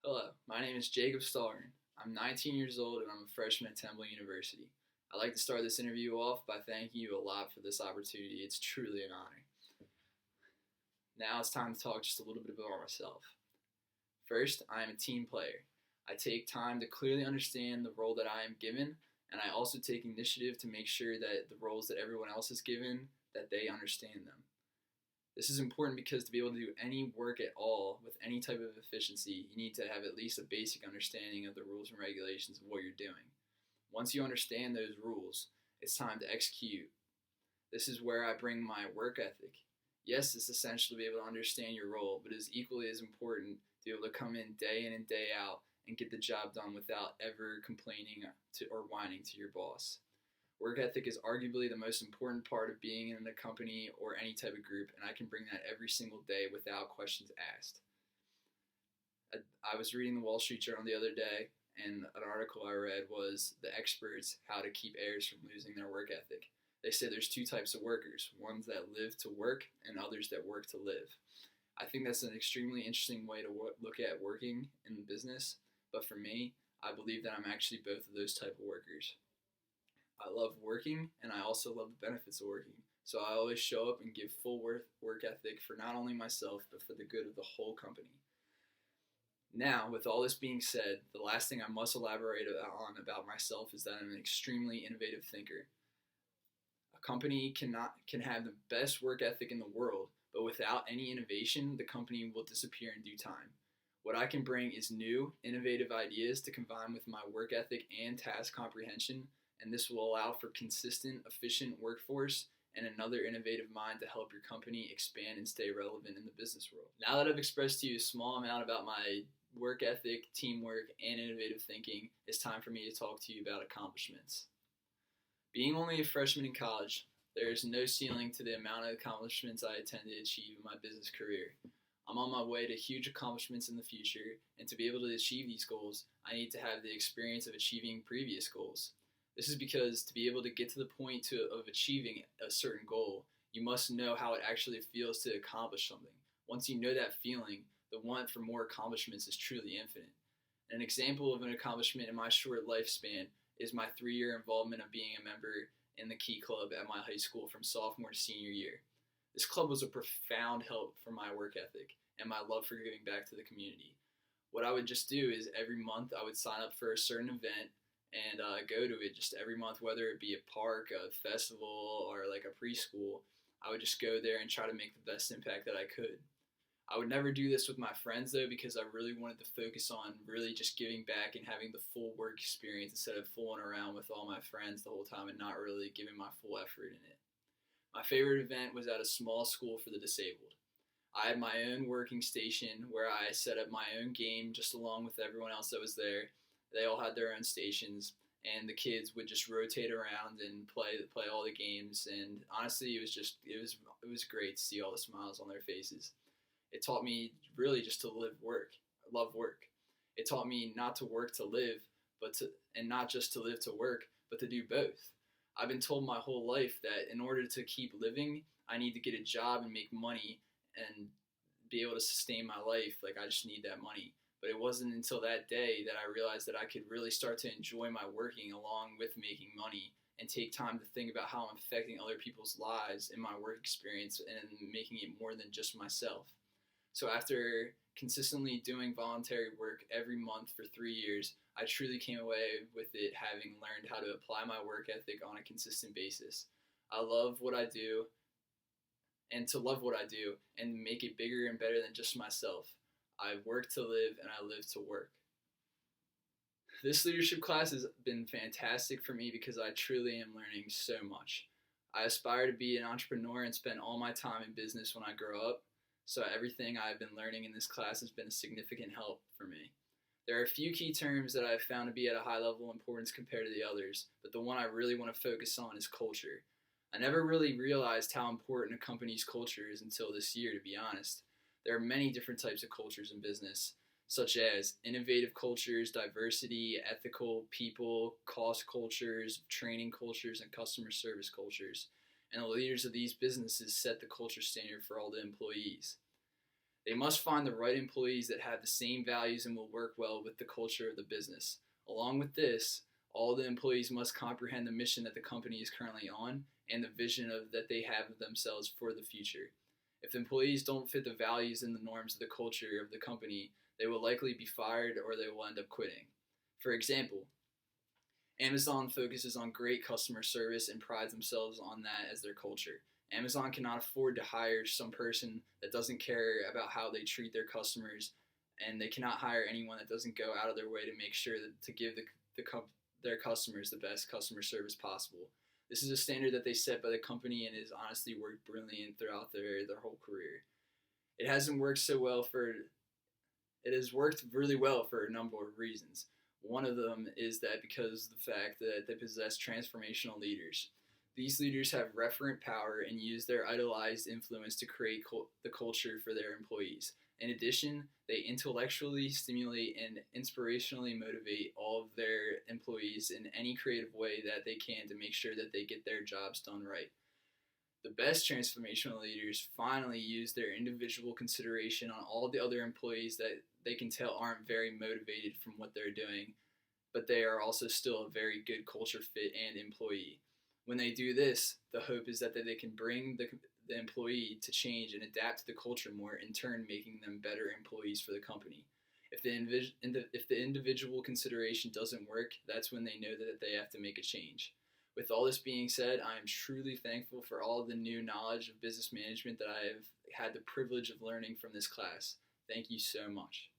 Hello, my name is Jacob Stallern. I'm 19 years old and I'm a freshman at Temple University. I'd like to start this interview off by thanking you a lot for this opportunity. It's truly an honor. Now it's time to talk just a little bit about myself. First, I am a team player. I take time to clearly understand the role that I am given, and I also take initiative to make sure that the roles that everyone else is given, that they understand them. This is important because to be able to do any work at all with any type of efficiency, you need to have at least a basic understanding of the rules and regulations of what you're doing. Once you understand those rules, it's time to execute. This is where I bring my work ethic. Yes, it's essential to be able to understand your role, but it is equally as important to be able to come in and day out and get the job done without ever complaining or whining to your boss. Work ethic is arguably the most important part of being in a company or any type of group, and I can bring that every single day without questions asked. I was reading the Wall Street Journal the other day, and an article I read was the experts how to keep heirs from losing their work ethic. They say there's two types of workers, ones that live to work and others that work to live. I think that's an extremely interesting way to look at working in business, but for me, I believe that I'm actually both of those type of workers. I love working and I also love the benefits of working. So I always show up and give full work ethic for not only myself, but for the good of the whole company. Now, with all this being said, the last thing I must elaborate on about myself is that I'm an extremely innovative thinker. A company can have the best work ethic in the world, but without any innovation, the company will disappear in due time. What I can bring is new, innovative ideas to combine with my work ethic and task comprehension, and this will allow for consistent, efficient workforce and another innovative mind to help your company expand and stay relevant in the business world. Now that I've expressed to you a small amount about my work ethic, teamwork, and innovative thinking, it's time for me to talk to you about accomplishments. Being only a freshman in college, there is no ceiling to the amount of accomplishments I intend to achieve in my business career. I'm on my way to huge accomplishments in the future, and to be able to achieve these goals, I need to have the experience of achieving previous goals. This is because to be able to get to the point of achieving a certain goal, you must know how it actually feels to accomplish something. Once you know that feeling, the want for more accomplishments is truly infinite. An example of an accomplishment in my short lifespan is my 3-year involvement of being a member in the Key Club at my high school from sophomore to senior year. This club was a profound help for my work ethic and my love for giving back to the community. What I would just do is every month I would sign up for a certain event and go to it just every month, whether it be a park, a festival, or like a preschool. I would just go there and try to make the best impact that I could. I would never do this with my friends though, because I really wanted to focus on really just giving back and having the full work experience instead of fooling around with all my friends the whole time and not really giving my full effort in it. My favorite event was at a small school for the disabled. I had my own working station where I set up my own game just along with everyone else that was there. They all had their own stations, and the kids would just rotate around and play all the games. And honestly, it was great to see all the smiles on their faces. It taught me really just to love work. It taught me not to work to live, and not just to live to work, but to do both. I've been told my whole life that in order to keep living, I need to get a job and make money and be able to sustain my life. Like, I just need that money. But it wasn't until that day that I realized that I could really start to enjoy my working along with making money and take time to think about how I'm affecting other people's lives in my work experience and making it more than just myself. So after consistently doing voluntary work every month for 3 years, I truly came away with it having learned how to apply my work ethic on a consistent basis. I love what I do, and to love what I do and make it bigger and better than just myself. I work to live and I live to work. This leadership class has been fantastic for me because I truly am learning so much. I aspire to be an entrepreneur and spend all my time in business when I grow up, so everything I've been learning in this class has been a significant help for me. There are a few key terms that I've found to be at a high level of importance compared to the others, but the one I really want to focus on is culture. I never really realized how important a company's culture is until this year, to be honest. There are many different types of cultures in business, such as innovative cultures, diversity, ethical, people, cost cultures, training cultures, and customer service cultures. And the leaders of these businesses set the culture standard for all the employees. They must find the right employees that have the same values and will work well with the culture of the business. Along with this, all the employees must comprehend the mission that the company is currently on and the vision that they have of themselves for the future. If the employees don't fit the values and the norms of the culture of the company, they will likely be fired or they will end up quitting. For example, Amazon focuses on great customer service and prides themselves on that as their culture. Amazon cannot afford to hire some person that doesn't care about how they treat their customers, and they cannot hire anyone that doesn't go out of their way to make sure that to give their customers the best customer service possible. This is a standard that they set by the company and has honestly worked brilliant throughout their whole career. It hasn't worked so well for it has worked really well for a number of reasons. One of them is that because of the fact that they possess transformational leaders. These leaders have referent power and use their idolized influence to create the culture for their employees. In addition, they intellectually stimulate and inspirationally motivate all of their employees in any creative way that they can to make sure that they get their jobs done right. The best transformational leaders finally use their individual consideration on all the other employees that they can tell aren't very motivated from what they're doing, but they are also still a very good culture fit and employee. When they do this, the hope is that they can bring the employee to change and adapt to the culture more, in turn making them better employees for the company. If the individual consideration doesn't work, that's when they know that they have to make a change. With all this being said, I am truly thankful for all the new knowledge of business management that I have had the privilege of learning from this class. Thank you so much.